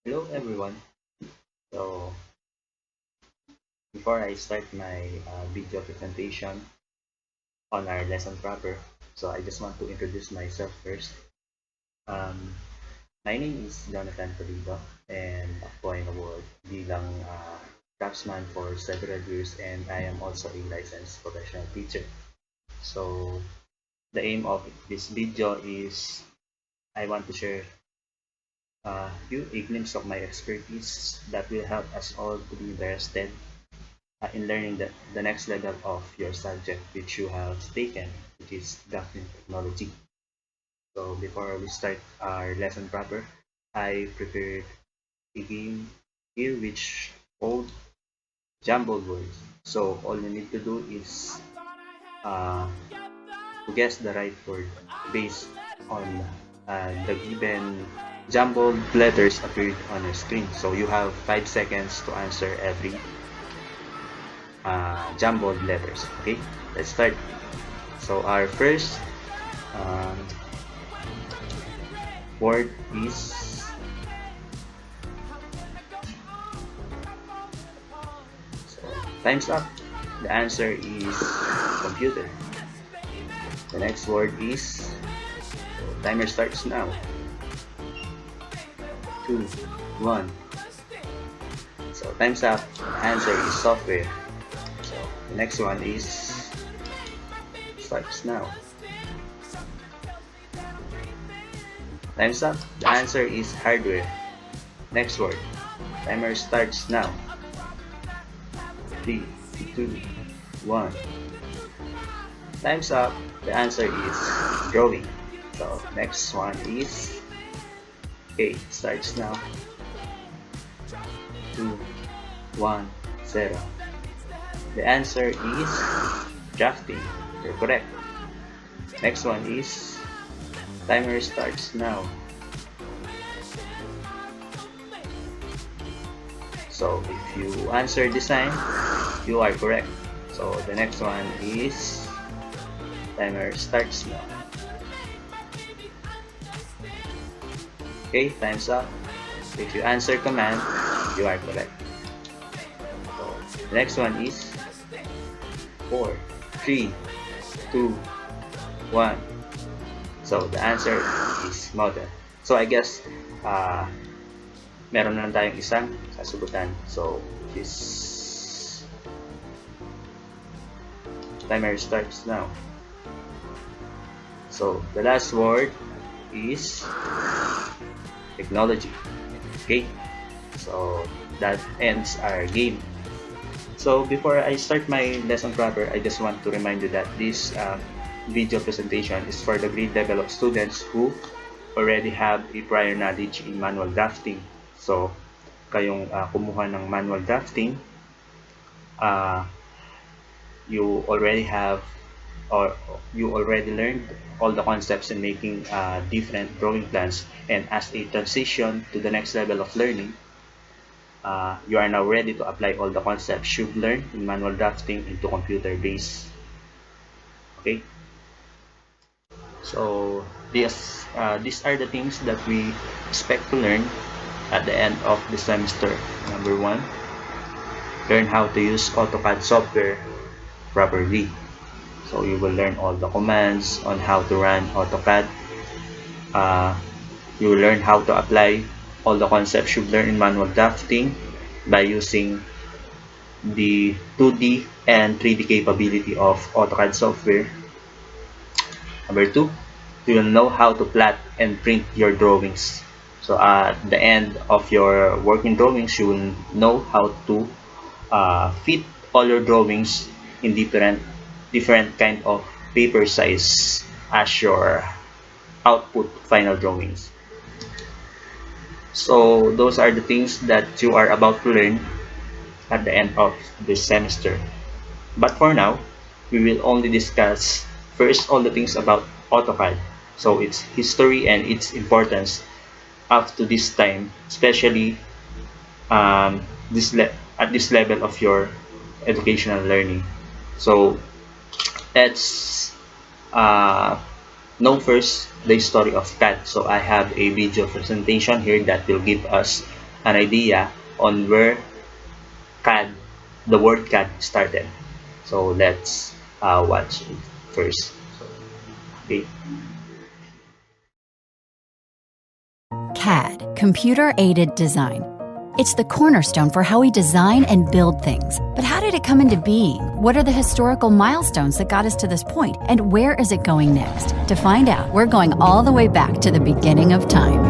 Hello everyone. So before I start my video presentation on our lesson proper, so I just want to introduce myself first. Um, my name is Jonathan Toledo and ako ay award bilang craftsman for several years, and I am also a licensed professional teacher. So the aim of this video is I want to share you a glimpse of my expertise that will help us all to be interested in learning the next level of your subject which you have taken, which is drafting technology. So before we start our lesson proper, I prepared a game here which called jumbled words. So all you need to do is uh, to guess the right word based on the given jumbled letters appeared on your screen. So you have 5 seconds to answer every jumbled letters. Okay, let's start. So our first uh, word is, so time's up. The answer is computer. The next word is, so timer starts now. 2, 1. So time's up. The answer is software. So the next one is starts now. Time's up. The answer is hardware. Next word. Timer starts now. 3, 2, 1. Time's up. The answer is drawing. So next one is, okay, starts now. 2, 1, 0. The answer is drafting. You're correct. Next one is, timer starts now. So if you answer design, you are correct. So the next one is, timer starts now. Okay, time's up. If you answer command, you are correct. So the next one is 4, 3, 2, 1. So the answer is model. So I guess meron na lang tayong isang sasagutan. So this timer starts now. So the last word is technology. Okay, so that ends our game. So before I start my lesson proper, I just want to remind you that this video presentation is for the grade level of students who already have a prior knowledge in manual drafting. So kayong kumuha ng manual drafting, you already have, or you already learned all the concepts in making different drawing plans, and as a transition to the next level of learning, you are now ready to apply all the concepts you've learned in manual drafting into computer based. Okay, so these are the things that we expect to learn at the end of the semester. Number 1, learn how to use AutoCAD software properly. So you will learn all the commands on how to run AutoCAD. You will learn how to apply all the concepts you've learned in manual drafting by using the 2D and 3D capability of AutoCAD software. Number 2, you will know how to plot and print your drawings. So at the end of your working drawings, you will know how to fit all your drawings in different kind of paper size as your output final drawings. So those are the things that you are about to learn at the end of this semester. But for now, we will only discuss first all the things about AutoCAD. So its history and its importance up to this time, especially at this level of your educational learning. So let's know first the history of CAD. So I have a video presentation here that will give us an idea on where CAD, the word CAD started. So let's watch it first. Okay. CAD, Computer-Aided Design. It's the cornerstone for how we design and build things. But how did it come into being? What are the historical milestones that got us to this point? And where is it going next? To find out, we're going all the way back to the beginning of time.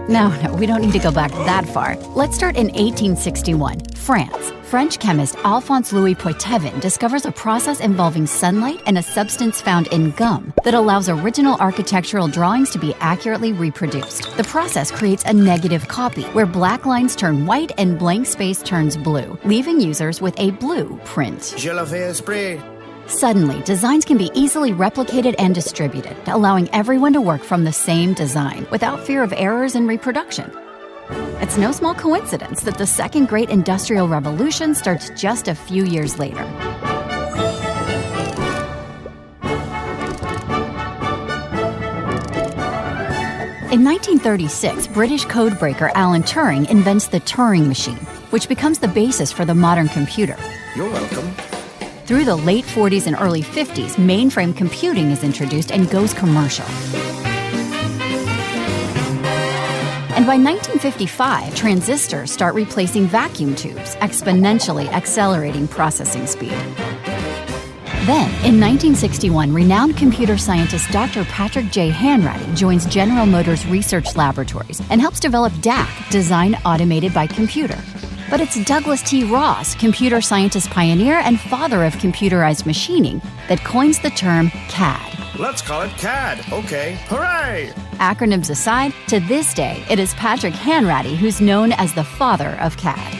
No, we don't need to go back that far. Let's start in 1861, France. French chemist Alphonse-Louis Poitevin discovers a process involving sunlight and a substance found in gum that allows original architectural drawings to be accurately reproduced. The process creates a negative copy, where black lines turn white and blank space turns blue, leaving users with a blue print. Je l'avais esprit. Suddenly, designs can be easily replicated and distributed, allowing everyone to work from the same design without fear of errors in reproduction. It's no small coincidence that the Second Great Industrial Revolution starts just a few years later. In 1936, British codebreaker Alan Turing invents the Turing machine, which becomes the basis for the modern computer. You're welcome. Through the late 40s and early 50s, mainframe computing is introduced and goes commercial. And by 1955, transistors start replacing vacuum tubes, exponentially accelerating processing speed. Then, in 1961, renowned computer scientist Dr. Patrick J. Hanratty joins General Motors Research Laboratories and helps develop DAC, Design Automated by Computer. But it's Douglas T. Ross, computer scientist pioneer and father of computerized machining, that coins the term CAD. Let's call it CAD. Okay. Hooray! Acronyms aside, to this day, it is Patrick Hanratty who's known as the father of CAD.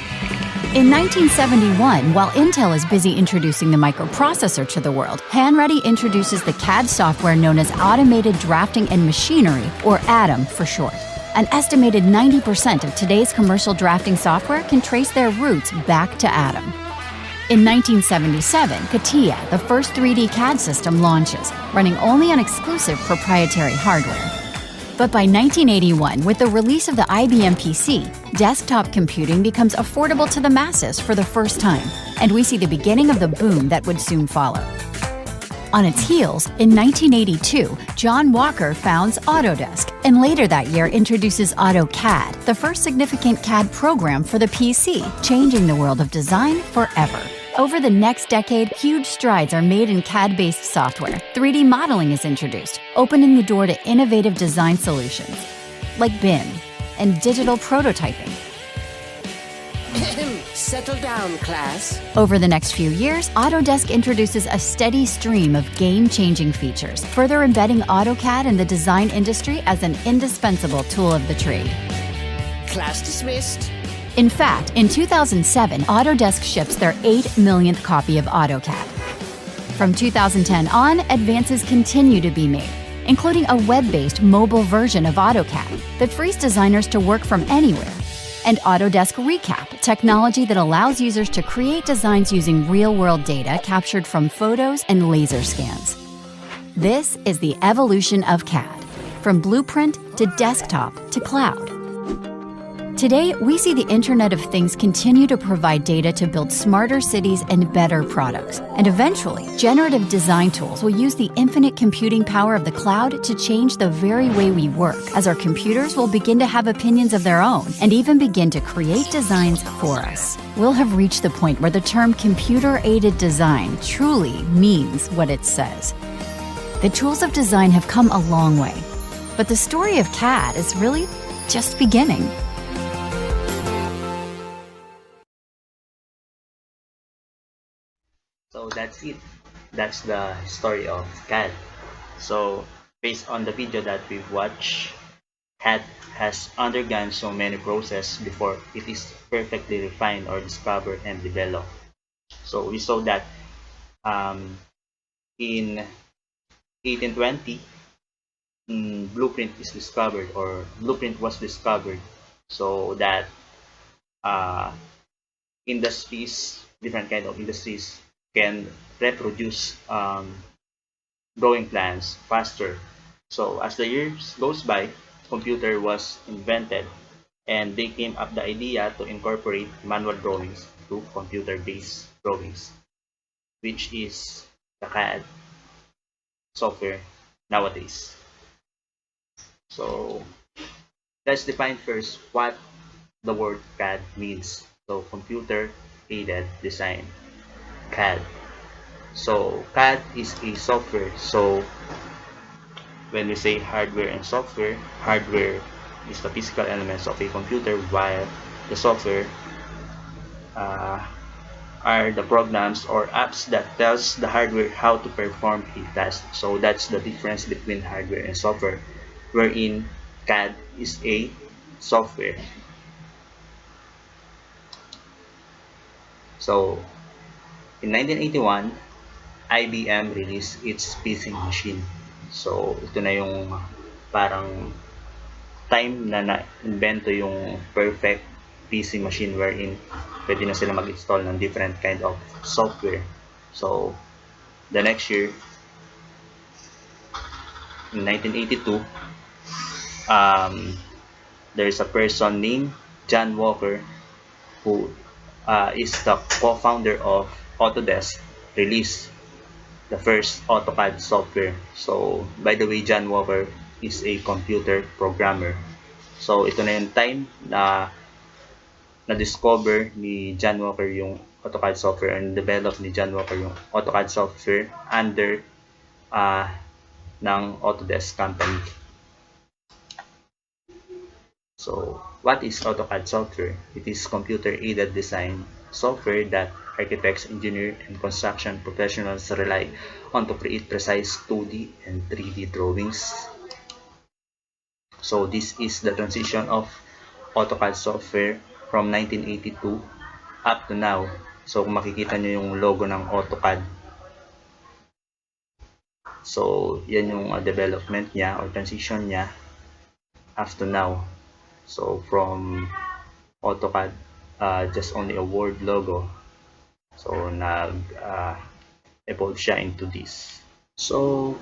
In 1971, while Intel is busy introducing the microprocessor to the world, Hanratty introduces the CAD software known as Automated Drafting and Machinery, or ADAM for short. An estimated 90% of today's commercial drafting software can trace their roots back to ADAM. In 1977, CATIA, the first 3D CAD system, launches, running only on exclusive proprietary hardware. But by 1981, with the release of the IBM PC, desktop computing becomes affordable to the masses for the first time, and we see the beginning of the boom that would soon follow. On its heels, in 1982, John Walker founds Autodesk, and later that year introduces AutoCAD, the first significant CAD program for the PC, changing the world of design forever. Over the next decade, huge strides are made in CAD-based software. 3D modeling is introduced, opening the door to innovative design solutions, like BIM and digital prototyping. Settle down, class. Over the next few years, Autodesk introduces a steady stream of game-changing features, further embedding AutoCAD in the design industry as an indispensable tool of the trade. Class dismissed. In fact, in 2007, Autodesk ships their 8 millionth copy of AutoCAD. From 2010 on, advances continue to be made, including a web-based mobile version of AutoCAD that frees designers to work from anywhere, and Autodesk Recap, technology that allows users to create designs using real-world data captured from photos and laser scans. This is the evolution of CAD, from blueprint to desktop to cloud. Today, we see the Internet of Things continue to provide data to build smarter cities and better products. And eventually, generative design tools will use the infinite computing power of the cloud to change the very way we work, as our computers will begin to have opinions of their own and even begin to create designs for us. We'll have reached the point where the term computer-aided design truly means what it says. The tools of design have come a long way, but the story of CAD is really just beginning. So that's it. That's the story of CAD. So based on the video that we've watched, CAD has undergone so many processes before it is perfectly refined or discovered and developed. So we saw that in 1820, blueprint is discovered, or blueprint was discovered, so that industries, different kind of industries, can reproduce drawing plans faster. So as the years goes by, computer was invented, and they came up the idea to incorporate manual drawings to computer-based drawings, which is the CAD software nowadays. So let's define first what the word CAD means. So computer aided design, CAD. So CAD is a software. So when we say hardware and software, hardware is the physical elements of a computer, while the software are the programs or apps that tells the hardware how to perform a task. So that's the difference between hardware and software, wherein CAD is a software. So in 1981, IBM released its PC machine. So ito na yung parang time na na-invento yung perfect PC machine, wherein pwede na sila mag-install ng different kind of software. So the next year, in 1982, there's a person named John Walker who is the co-founder of Autodesk, released the first AutoCAD software. So by the way, John Walker is a computer programmer. So ito na yung time na na-discover ni John Walker yung AutoCAD software, and develop ni John Walker yung AutoCAD software under ng Autodesk company. So what is AutoCAD software? It is computer-aided design software that architects, engineers, and construction professionals rely on to create precise 2D and 3D drawings. So this is the transition of AutoCAD software from 1982 up to now. So kung makikita nyo yung logo ng AutoCAD, so yan yung development niya or transition niya up to now. So from AutoCAD, just only a word logo, so nag-evolve siya into this. So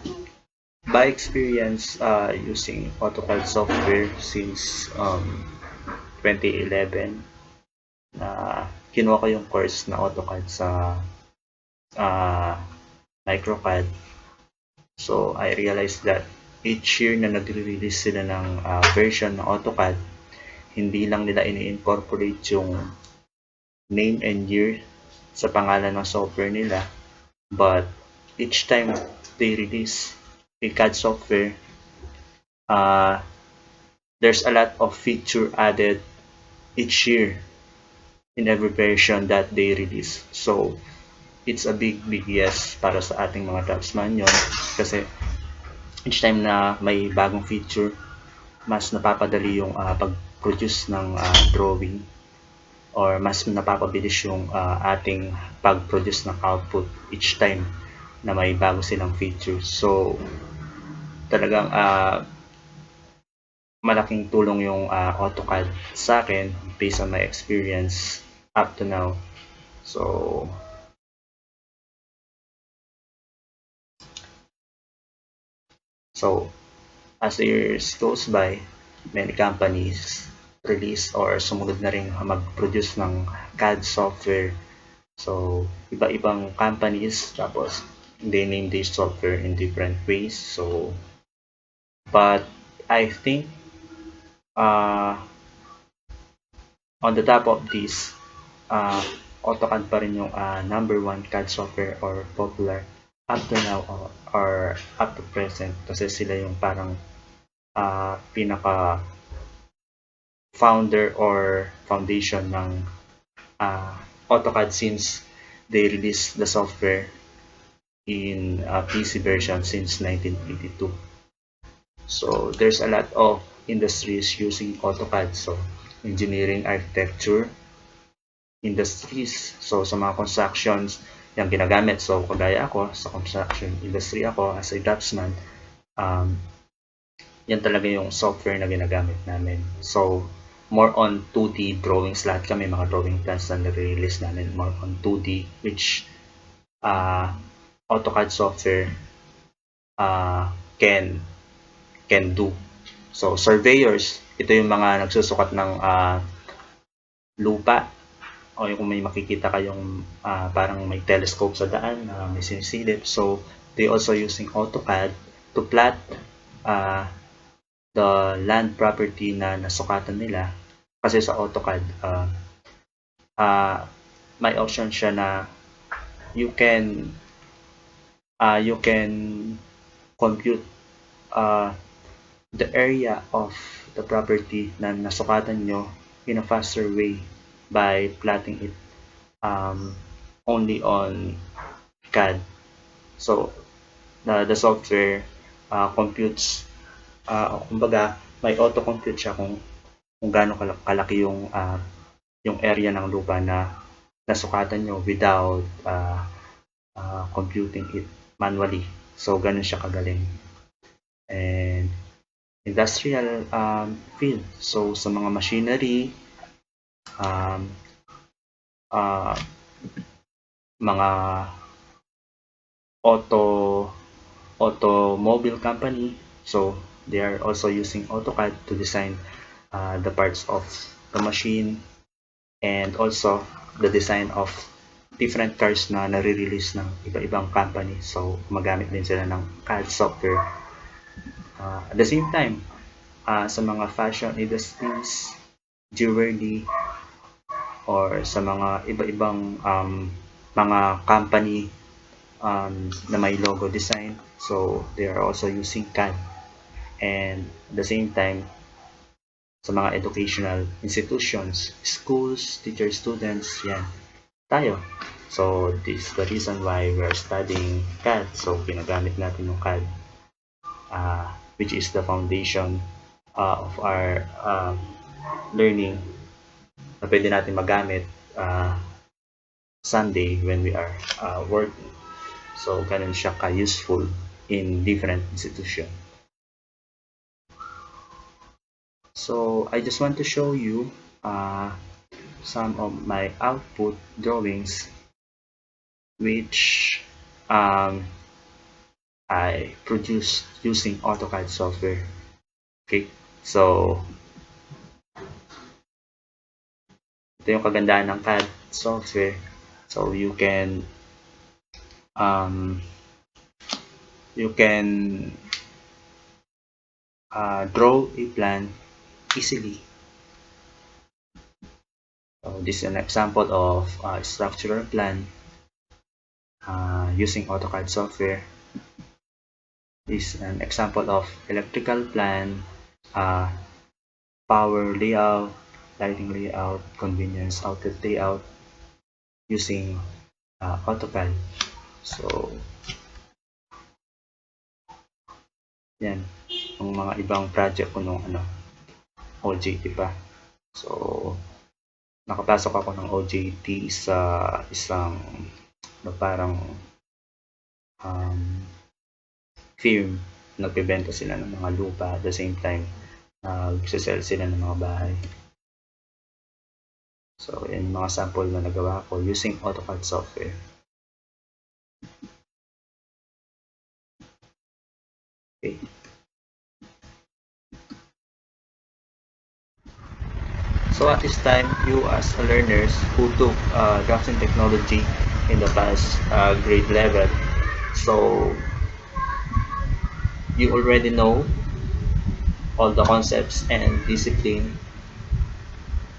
by experience using AutoCAD software since 2011, kinuha ko yung course na AutoCAD sa MicroCAD. So I realized that each year na nagre-release sila ng version ng AutoCAD, hindi lang nila ini-incorporate yung name and year sa pangalan ng software nila, but each time they release a CAD software, there's a lot of feature added each year in every version that they release. So it's a big yes para sa ating mga draftsman yun, kasi each time na may bagong feature, mas napapadali yung pag-produce ng drawing, or mas napapabilis yung ating pag-produce ng output each time na may bago silang features. So talagang malaking tulong yung AutoCAD sa akin based on my experience up to now. So as the years goes by, many companies release or sumunod na rin mag-produce ng CAD software. So iba-ibang companies, tapos they name their software in different ways. So but I think on the top of this, AutoCAD pa rin yung number one CAD software or popular up to now or up to present, kasi sila yung parang pinaka founder or foundation ng AutoCAD, since they released the software in PC version since 1982. So there's a lot of industries using AutoCAD. So engineering, architecture industries, so sa mga constructions yung ginagamit. So kagaya ako, sa construction industry ako as a draftsman, yan talaga yung software na ginagamit namin. So more on 2D drawings, lahat kami mga drawing plans na nare-release namin more on 2D, which AutoCAD software can can do. So surveyors, ito yung mga nagsusukat ng lupa, o kung may makikita kayong parang may telescope sa daan na may sinisilip. So they also using AutoCAD to plot the land property na nasukatan nila. Kasi sa AutoCAD may option siya na you can compute the area of the property na nasukatan nyo in a faster way by plotting it only on CAD. So the software computes, kumbaga may auto-compute siya kung gaano kalaki yung area ng lupa na nasukatan nyo without computing it manually. So ganun siya kagaling. And industrial field, so sa mga machinery, mga automobile company, so they are also using AutoCAD to design the parts of the machine, and also the design of different cars na nare-release ng iba-ibang company. So magamit din sila ng CAD software. At the same time, sa mga fashion industries, jewelry, or sa mga iba-ibang mga company na may logo design, so they are also using CAD. And at the same time, sa mga educational institutions, schools, teachers, students, yan, tayo. So this is the reason why we are studying CAD. So ginagamit natin yung CAD, which is the foundation of our learning na pwede natin magamit Sunday when we are working. So ganun siya ka-useful in different institutions. So I just want to show you some of my output drawings which I produced using AutoCAD software. Okay, so ito yung kagandahan ng CAD software. So you can draw a plan easily. So this is an example of a structural plan using AutoCAD software. This is an example of electrical plan, power layout, lighting layout, convenience outlet layout using AutoCAD. So yan ang mga ibang project ko nung OJT pa. So nakapasok ako ng OJT sa isang parang firm. Nagbebenta sila ng mga lupa, at the same time nagsisell sila ng mga bahay. So yan yung mga sample na nagawa ko using AutoCAD software. Okay. So at this time, you as learners who took drafting technology in the past grade level, so you already know all the concepts and discipline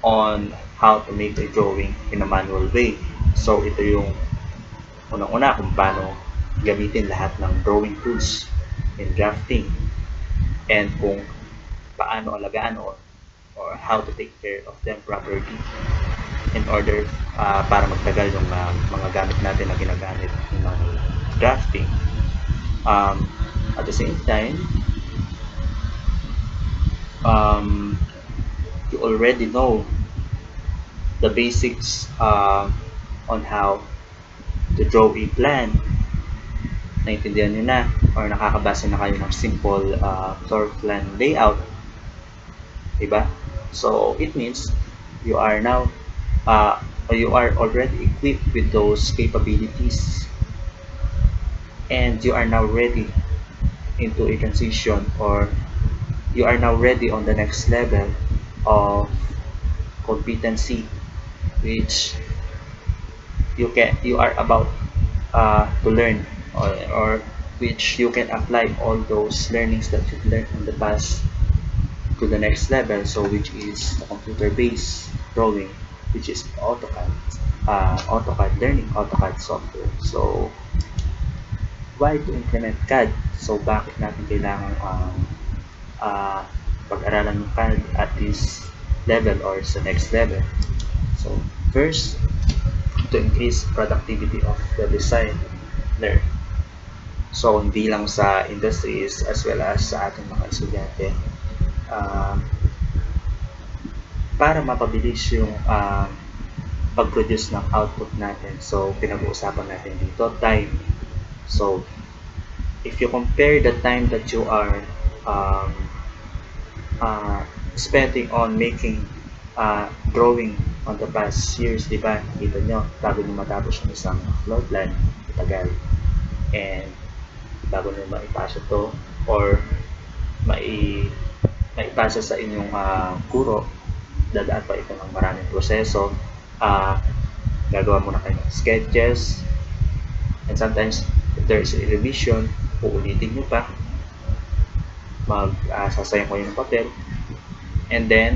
on how to make a drawing in a manual way. So ito yung unang-una kung paano gamitin lahat ng drawing tools in drafting, and kung paano alagaan or how to take care of them properly in order para magtagal yung mga gamit natin na ginagamit in drafting. At the same time, you already know the basics on how to draw a plan. Naintindihan nyo na or nakakabasa na kayo ng simple floor plan layout, diba? So it means you are now you are already equipped with those capabilities, and you are now ready into a transition or you are now ready on the next level of competency, which you are about to learn, or which you can apply all those learnings that you've learned in the past to the next level, so which is the computer-based drawing, which is AutoCAD. AutoCAD, learning AutoCAD software. So why to implement CAD? So bakit natin kailangan pag-aralan ng CAD at this level or sa next level? So first, to increase productivity of the designer. So hindi lang sa industries as well as sa ating mga estudyante, para mapabilis yung pag-produce ng output natin. So pinag-uusapan natin dito time. So if you compare the time that you are spending on making drawing on the past years, di ba? Kita nyo, bago nyo matapos yung isang floor plan, matagal. And bago nyo maipasa to or maipasa sa inyong guro, dadaan pa ito ng maraming proseso. Gagawa muna kayo ng sketches, and sometimes if there is a revision, uulitin nyo pa, sasayang ko yung papel, and then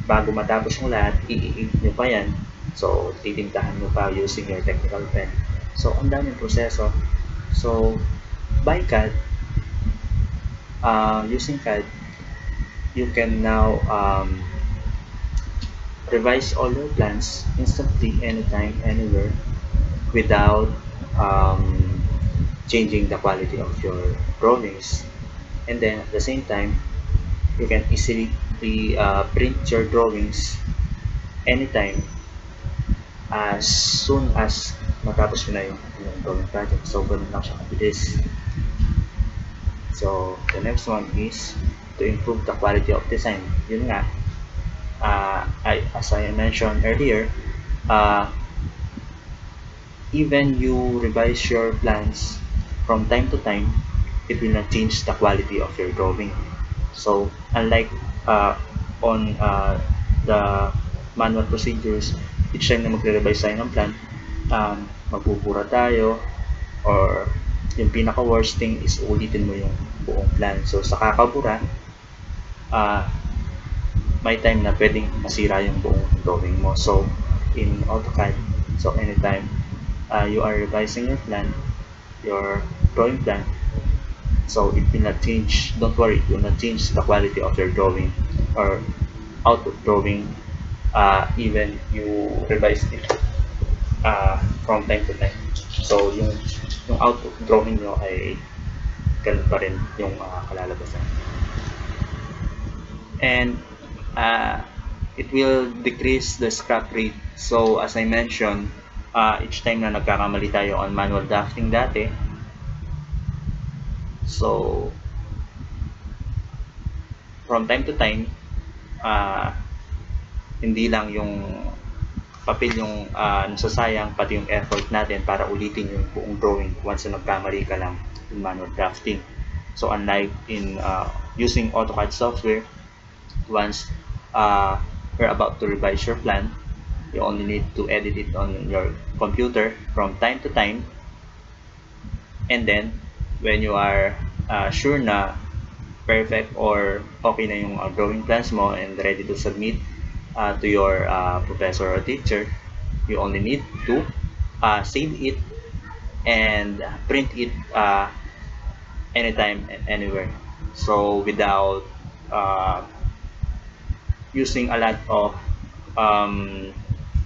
bago matapos yung lahat, i-ink nyo pa yan. So titintahan nyo pa using your technical pen. So ang daming proseso. So by CAD, using CAD, you can now revise all your plans instantly, anytime, anywhere, without changing the quality of your drawings. And then at the same time, you can easily print your drawings anytime as soon as matapos mo na yung drawing project. So ganun lang siya kabilis. So the next one is to improve the quality of design. Yun nga, as I mentioned earlier, even you revise your plans from time to time, it will not change the quality of your drawing. So unlike on the manual procedures, each time na magre-revise tayo ng plan, magbubura tayo, or yung pinaka worst thing is ulitin mo yung buong plan. So sa kakabura, may time na pwedeng masira yung buong drawing mo. So in AutoCAD, so anytime you are revising your plan, your drawing plan, so it will not change. Don't worry, it will not change the quality of your drawing or output drawing, even you revise it from time to time. So yung output drawing nyo ay ganun pa rin yung kalalabasan. And it will decrease the scrap rate. So as I mentioned, each time na nagkakamali tayo on manual drafting dati, so from time to time, hindi lang yung papel yung nasasayang, pati yung effort natin para ulitin yung buong drawing once na nagkamali ka lang in manual drafting. So unlike in using AutoCAD software, once you're about to revise your plan, you only need to edit it on your computer from time to time, and then when you are sure na perfect or okay na yung drawing plans mo and ready to submit to your professor or teacher, you only need to save it and print it anytime and anywhere. So without using a lot of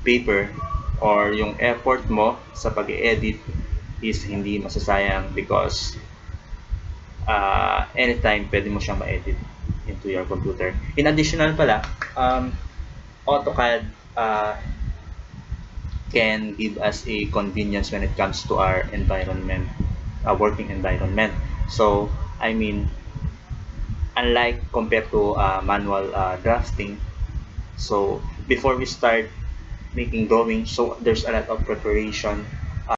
paper, or yung effort mo sa pag-edit is hindi masasayang, because anytime pwede mo siyang ma-edit into your computer. In additional pala, AutoCAD can give us a convenience when it comes to our environment, working environment. So I mean, unlike compared to manual drafting, so before we start making drawings, so there's a lot of preparation